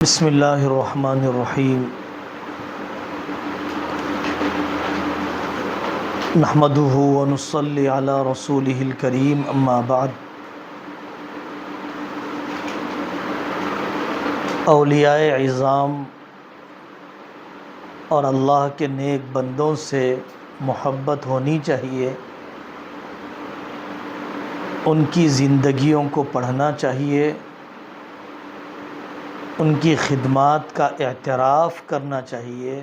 بسم اللہ الرحمن الرحیم نحمده ونصلی علی رسولہ الکریم اما بعد۔ اولیاء عظام اور اللہ کے نیک بندوں سے محبت ہونی چاہیے، ان کی زندگیوں کو پڑھنا چاہیے، ان کی خدمات کا اعتراف کرنا چاہیے،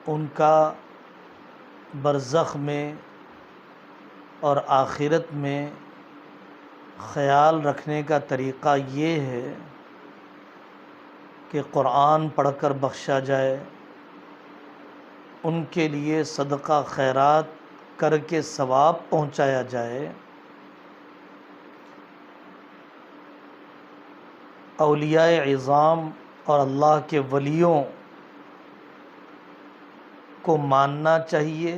ان کا برزخ میں اور آخرت میں خیال رکھنے کا طریقہ یہ ہے کہ قرآن پڑھ کر بخشا جائے، ان کے لیے صدقہ خیرات کر کے ثواب پہنچایا جائے۔ اولیاء عظام اور اللہ کے ولیوں کو ماننا چاہیے،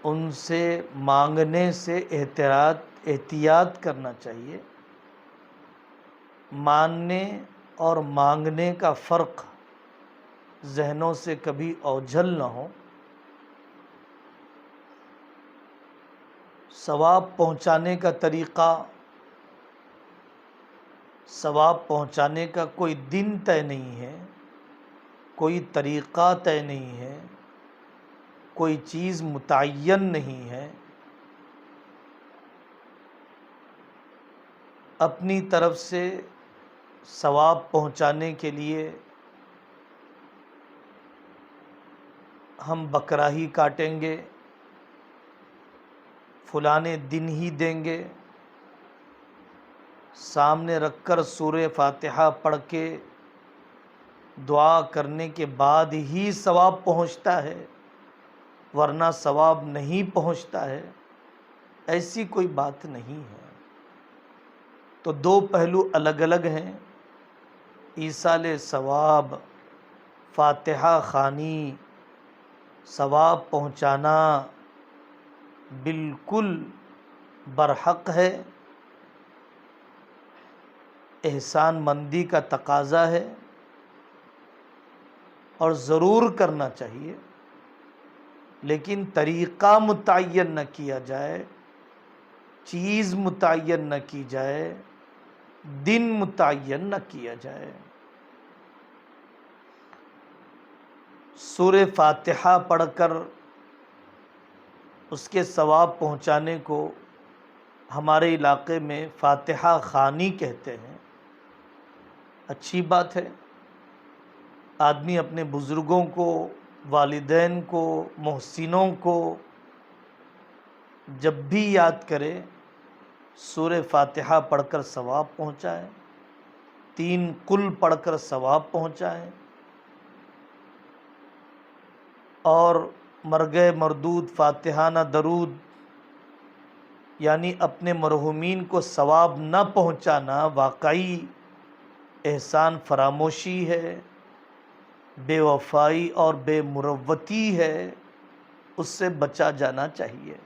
ان سے مانگنے سے احتیاط کرنا چاہیے۔ ماننے اور مانگنے کا فرق ذہنوں سے کبھی اوجھل نہ ہو۔ ثواب پہنچانے کا طریقہ، ثواب پہنچانے کا کوئی دن طے نہیں ہے، کوئی طریقہ طے نہیں ہے، کوئی چیز متعین نہیں ہے۔ اپنی طرف سے ثواب پہنچانے کے لیے ہم بکرا ہی کاٹیں گے، فلانے دن ہی دیں گے، سامنے رکھ کر سورہ فاتحہ پڑھ کے دعا کرنے کے بعد ہی ثواب پہنچتا ہے، ورنہ ثواب نہیں پہنچتا ہے، ایسی کوئی بات نہیں ہے۔ تو دو پہلو الگ الگ ہیں، ایصال ثواب، فاتحہ خوانی، ثواب پہنچانا بالکل برحق ہے، احسان مندی کا تقاضا ہے اور ضرور کرنا چاہیے، لیکن طریقہ متعین نہ کیا جائے، چیز متعین نہ کی جائے، دن متعین نہ کیا جائے۔ سورہ فاتحہ پڑھ کر اس کے ثواب پہنچانے کو ہمارے علاقے میں فاتحہ خوانی کہتے ہیں۔ اچھی بات ہے، آدمی اپنے بزرگوں کو، والدین کو، محسنوں کو جب بھی یاد کرے سورہ فاتحہ پڑھ کر ثواب پہنچائے، 3 قل پڑھ کر ثواب پہنچائیں، اور مرگ مردود فاتحانہ درود، یعنی اپنے مرحومین کو ثواب نہ پہنچانا واقعی احسان فراموشی ہے، بے وفائی اور بے مروتی ہے، اس سے بچا جانا چاہیے۔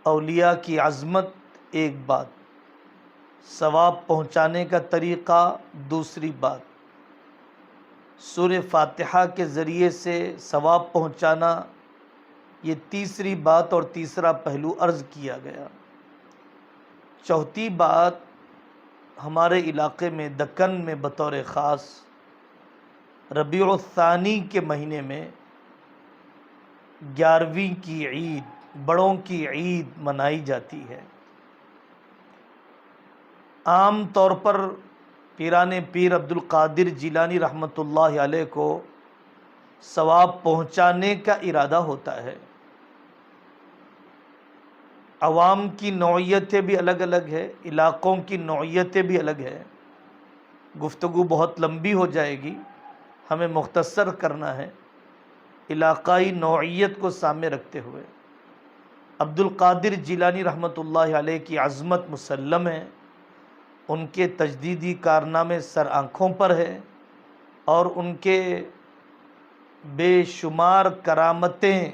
اولیاء کی عظمت ایک بات، ثواب پہنچانے کا طریقہ دوسری بات، سورہ فاتحہ کے ذریعے سے ثواب پہنچانا یہ تیسری بات اور تیسرا پہلو عرض کیا گیا۔ چوتھی بات، ہمارے علاقے میں دکن میں بطور خاص ربیع الثانی کے مہینے میں 11ویں کی عید، بڑوں کی عید منائی جاتی ہے۔ عام طور پر پیران پیر عبد القادر جیلانی رحمۃ اللہ علیہ کو ثواب پہنچانے کا ارادہ ہوتا ہے۔ عوام کی نوعیتیں بھی الگ الگ ہیں، علاقوں کی نوعیتیں بھی الگ ہیں، گفتگو بہت لمبی ہو جائے گی، ہمیں مختصر کرنا ہے علاقائی نوعیت کو سامنے رکھتے ہوئے۔ عبد القادر جیلانی رحمۃ اللہ علیہ کی عظمت مسلم ہے، ان کے تجدیدی کارنامے سر آنکھوں پر ہے، اور ان کے بے شمار کرامتیں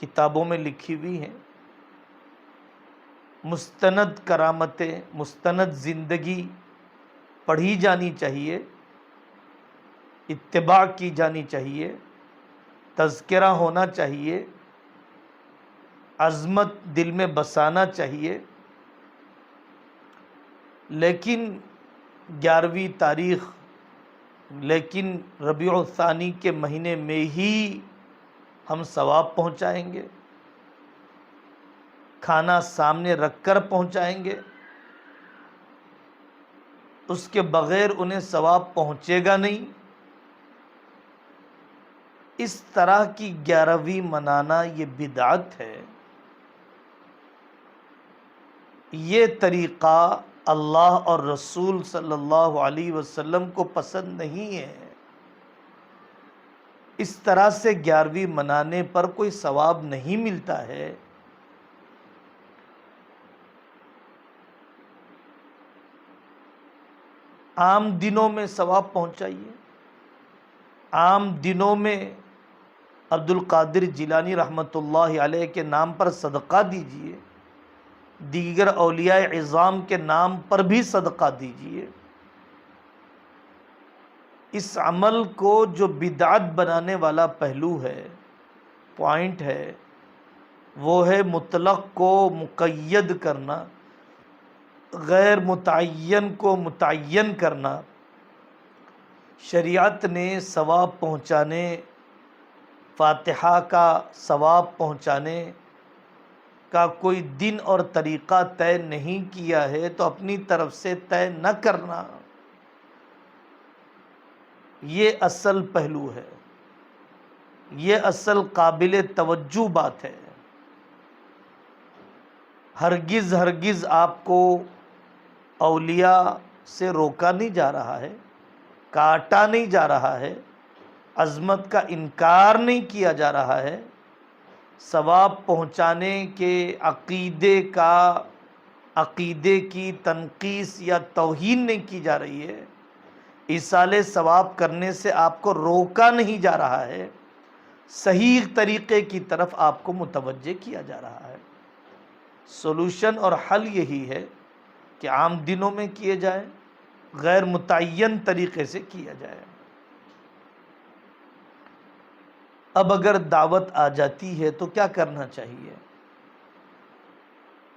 کتابوں میں لکھی ہوئی ہیں، مستند کرامتیں، مستند زندگی پڑھی جانی چاہیے، اتباع کی جانی چاہیے، تذکرہ ہونا چاہیے، عظمت دل میں بسانا چاہیے، لیکن 11ویں تاریخ، لیکن ربیع الثانی کے مہینے میں ہی ہم ثواب پہنچائیں گے، کھانا سامنے رکھ کر پہنچائیں گے، اس کے بغیر انہیں ثواب پہنچے گا نہیں۔ اس طرح کی 11ویں منانا یہ بدعت ہے، یہ طریقہ اللہ اور رسول صلی اللہ علیہ وسلم کو پسند نہیں ہے۔ اس طرح سے 11ویں منانے پر کوئی ثواب نہیں ملتا ہے۔ عام دنوں میں ثواب پہنچائیے، عام دنوں میں عبد القادر جیلانی رحمۃ اللہ علیہ کے نام پر صدقہ دیجیے، دیگر اولیاء عظام کے نام پر بھی صدقہ دیجیے۔ اس عمل کو جو بدعت بنانے والا پہلو ہے، پوائنٹ ہے، وہ ہے مطلق کو مقید کرنا، غیر متعین کو متعین کرنا۔ شریعت نے ثواب پہنچانے، فاتحہ کا ثواب پہنچانے کا کوئی دن اور طریقہ طے نہیں کیا ہے، تو اپنی طرف سے طے نہ کرنا، یہ اصل پہلو ہے، یہ اصل قابل توجہ بات ہے۔ ہرگز ہرگز آپ کو اولیاء سے روکا نہیں جا رہا ہے، کاٹا نہیں جا رہا ہے، عظمت کا انکار نہیں کیا جا رہا ہے، ثواب پہنچانے کے عقیدے کی تنقیص یا توہین نہیں کی جا رہی ہے، ایصال ثواب کرنے سے آپ کو روکا نہیں جا رہا ہے، صحیح طریقے کی طرف آپ کو متوجہ کیا جا رہا ہے۔ سولوشن اور حل یہی ہے کہ عام دنوں میں کیے جائیں، غیر متعین طریقے سے کیا جائے۔ اب اگر دعوت آ جاتی ہے تو کیا کرنا چاہیے؟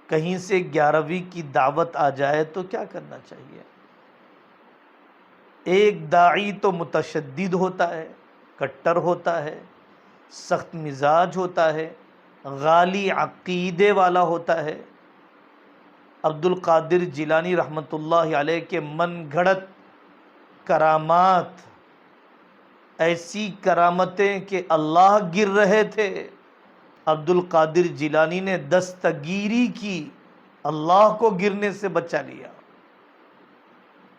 کہیں سے 11ویں کی دعوت آ جائے تو کیا کرنا چاہیے؟ ایک داعی تو متشدد ہوتا ہے، کٹر ہوتا ہے، سخت مزاج ہوتا ہے، غالی عقیدے والا ہوتا ہے۔ عبد القادر جیلانی رحمۃ اللہ علیہ کے من گھڑت کرامات، ایسی کرامتیں کہ اللہ گر رہے تھے، عبد القادر جیلانی نے دستگیری کی، اللہ کو گرنے سے بچا لیا۔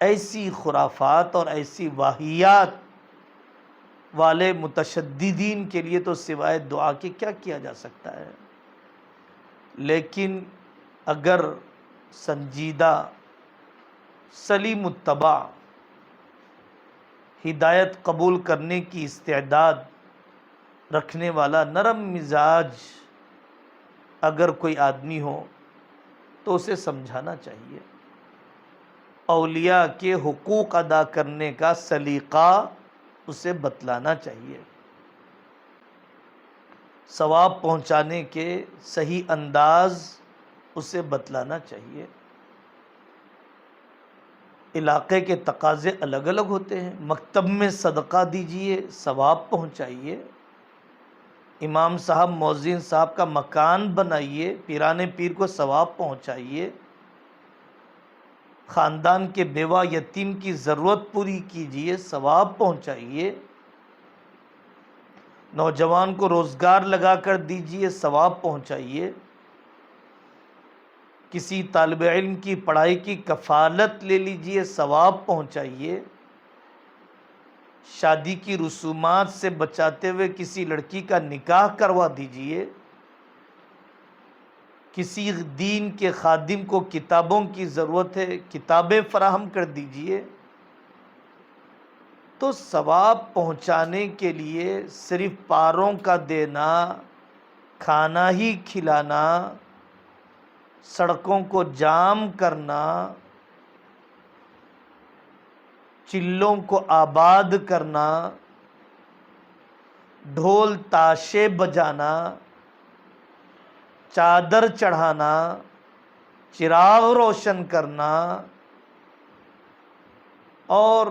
ایسی خرافات اور ایسی واہیات والے متشددین کے لیے تو سوائے دعا کے کیا کیا جا سکتا ہے؟ لیکن اگر سنجیدہ، سلیم الطبع، ہدایت قبول کرنے کی استعداد رکھنے والا نرم مزاج اگر کوئی آدمی ہو تو اسے سمجھانا چاہیے، اولیاء کے حقوق ادا کرنے کا سلیقہ اسے بتلانا چاہیے، ثواب پہنچانے کے صحیح انداز اسے بتلانا چاہیے۔ علاقے کے تقاضے الگ الگ ہوتے ہیں، مکتب میں صدقہ دیجئے، ثواب پہنچائیے، امام صاحب مؤذن صاحب کا مکان بنائیے، پیرانے پیر کو ثواب پہنچائیے، خاندان کے بیوہ یتیم کی ضرورت پوری کیجئے، ثواب پہنچائیے، نوجوان کو روزگار لگا کر دیجئے، ثواب پہنچائیے، کسی طالب علم کی پڑھائی کی کفالت لے لیجئے، ثواب پہنچائیے، شادی کی رسومات سے بچاتے ہوئے کسی لڑکی کا نکاح کروا دیجئے، کسی دین کے خادم کو کتابوں کی ضرورت ہے، کتابیں فراہم کر دیجئے۔ تو ثواب پہنچانے کے لیے صرف پاروں کا دینا کھانا ہی کھلانا، سڑکوں کو جام کرنا، چلوں کو آباد کرنا، ڈھول تاشے بجانا، چادر چڑھانا، چراغ روشن کرنا، اور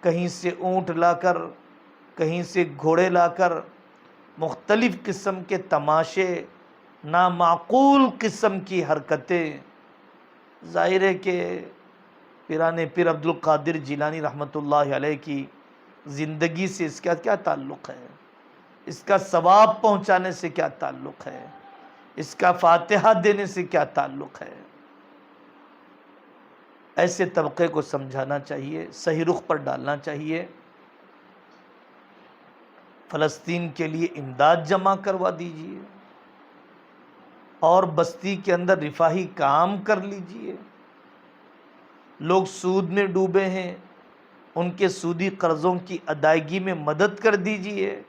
کہیں سے اونٹ لا کر، کہیں سے گھوڑے لا کر مختلف قسم کے تماشے، نامعقول قسم کی حرکتیں، ظاہر ہے کہ پیران پیر عبد القادر جیلانی رحمۃ اللہ علیہ کی زندگی سے اس کا کیا تعلق ہے؟ اس کا ثواب پہنچانے سے کیا تعلق ہے؟ اس کا فاتحہ دینے سے کیا تعلق ہے؟ ایسے طبقے کو سمجھانا چاہیے، صحیح رخ پر ڈالنا چاہیے۔ فلسطین کے لیے امداد جمع کروا دیجیے، اور بستی کے اندر رفاہی کام کر لیجیے۔ لوگ سود میں ڈوبے ہیں، ان کے سودی قرضوں کی ادائیگی میں مدد کر دیجیے۔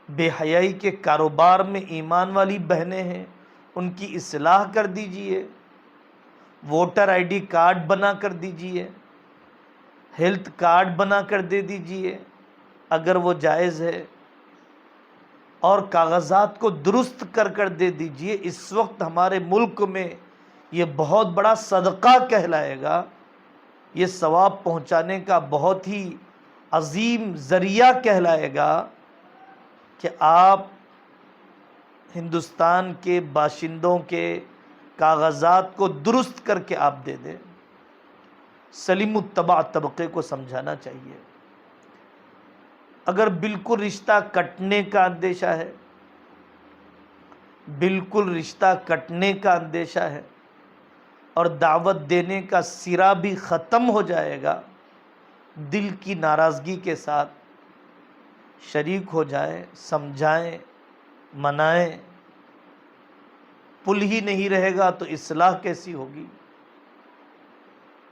بے حیائی کے کاروبار میں ایمان والی بہنیں ہیں، ان کی اصلاح کر دیجیے۔ ووٹر آئی ڈی کارڈ بنا کر دیجیے، ہیلتھ کارڈ بنا کر دے دیجیے اگر وہ جائز ہے، اور کاغذات کو درست کر دے دیجیے۔ اس وقت ہمارے ملک میں یہ بہت بڑا صدقہ کہلائے گا، یہ ثواب پہنچانے کا بہت ہی عظیم ذریعہ کہلائے گا کہ آپ ہندوستان کے باشندوں کے کاغذات کو درست کر کے آپ دے دیں۔ سلیم الطبع طبقے کو سمجھانا چاہیے۔ اگر بالکل رشتہ کٹنے کا اندیشہ ہے، بالکل رشتہ کٹنے کا اندیشہ ہے، اور دعوت دینے کا سرا بھی ختم ہو جائے گا، دل کی ناراضگی کے ساتھ شریک ہو جائیں، سمجھائیں، منائیں۔ پل ہی نہیں رہے گا تو اصلاح کیسی ہوگی؟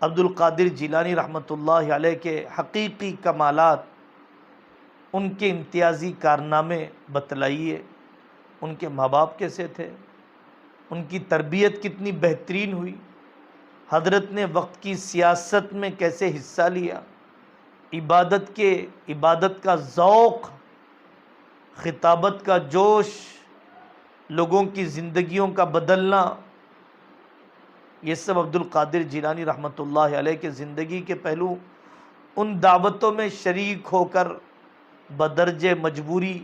عبد القادر جیلانی رحمۃ اللہ علیہ کے حقیقی کمالات، ان کے امتیازی کارنامے بتلائیے۔ ان کے ماں باپ کیسے تھے؟ ان کی تربیت کتنی بہترین ہوئی؟ حضرت نے وقت کی سیاست میں کیسے حصہ لیا؟ عبادت کا ذوق، خطابت کا جوش، لوگوں کی زندگیوں کا بدلنا، یہ سب عبد القادر جیلانی رحمۃ اللہ علیہ کے زندگی کے پہلو ان دعوتوں میں شریک ہو کر بدرجہ مجبوری،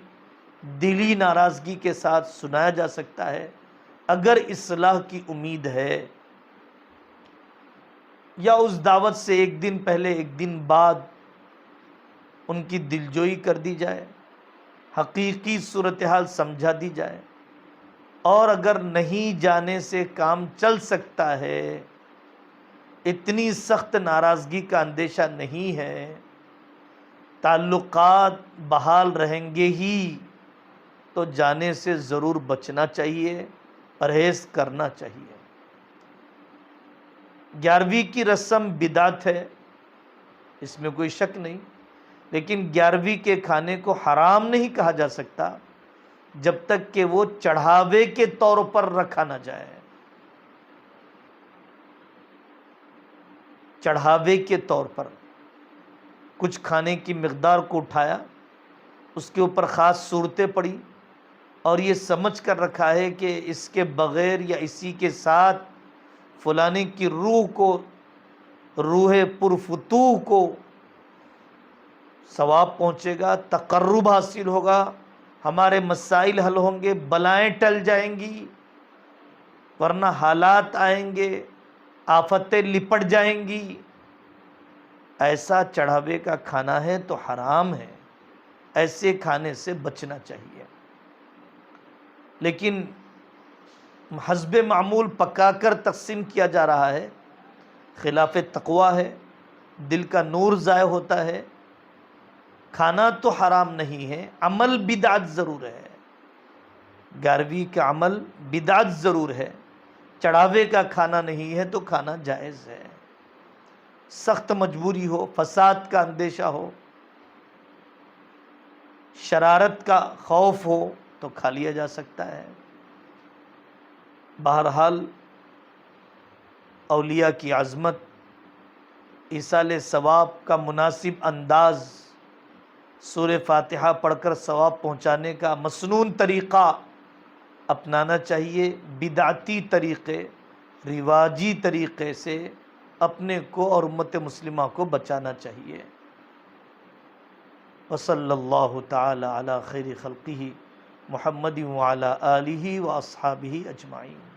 دلی ناراضگی کے ساتھ سنایا جا سکتا ہے۔ اگر اصلاح کی امید ہے، یا اس دعوت سے ایک دن پہلے ایک دن بعد ان کی دلجوئی کر دی جائے، حقیقی صورتحال سمجھا دی جائے، اور اگر نہیں جانے سے کام چل سکتا ہے، اتنی سخت ناراضگی کا اندیشہ نہیں ہے، تعلقات بحال رہیں گے ہی، تو جانے سے ضرور بچنا چاہیے، پرہیز کرنا چاہیے۔ 11ویں کی رسم بدعت ہے، اس میں کوئی شک نہیں، لیکن 11ویں کے کھانے کو حرام نہیں کہا جا سکتا جب تک کہ وہ چڑھاوے کے طور پر رکھا نہ جائے۔ چڑھاوے کے طور پر کچھ کھانے کی مقدار کو اٹھایا، اس کے اوپر خاص صورتیں پڑی، اور یہ سمجھ کر رکھا ہے کہ اس کے بغیر یا اسی کے ساتھ فلانے کی روح پرفتوح کو ثواب پہنچے گا، تقرب حاصل ہوگا، ہمارے مسائل حل ہوں گے، بلائیں ٹل جائیں گی، ورنہ حالات آئیں گے، آفتیں لپٹ جائیں گی۔ ایسا چڑھاوے کا کھانا ہے تو حرام ہے، ایسے کھانے سے بچنا چاہیے۔ لیکن حسب معمول پکا کر تقسیم کیا جا رہا ہے، خلاف تقویٰ ہے، دل کا نور ضائع ہوتا ہے۔ کھانا تو حرام نہیں ہے، عمل بدعت ضرور ہے۔ 11ویں کا عمل بدعت ضرور ہے، چڑھاوے کا کھانا نہیں ہے تو کھانا جائز ہے۔ سخت مجبوری ہو، فساد کا اندیشہ ہو، شرارت کا خوف ہو تو کھا لیا جا سکتا ہے۔ بہرحال اولیاء کی عظمت، ایصال ثواب کا مناسب انداز، سورہ فاتحہ پڑھ کر ثواب پہنچانے کا مسنون طریقہ اپنانا چاہیے، بدعتی طریقے، رواجی طریقے سے اپنے کو اور امت مسلمہ کو بچانا چاہیے۔ وصلی اللہ تعالی علی خیر خلقہ محمد وعلی آلہ واصحابہ اجمعین۔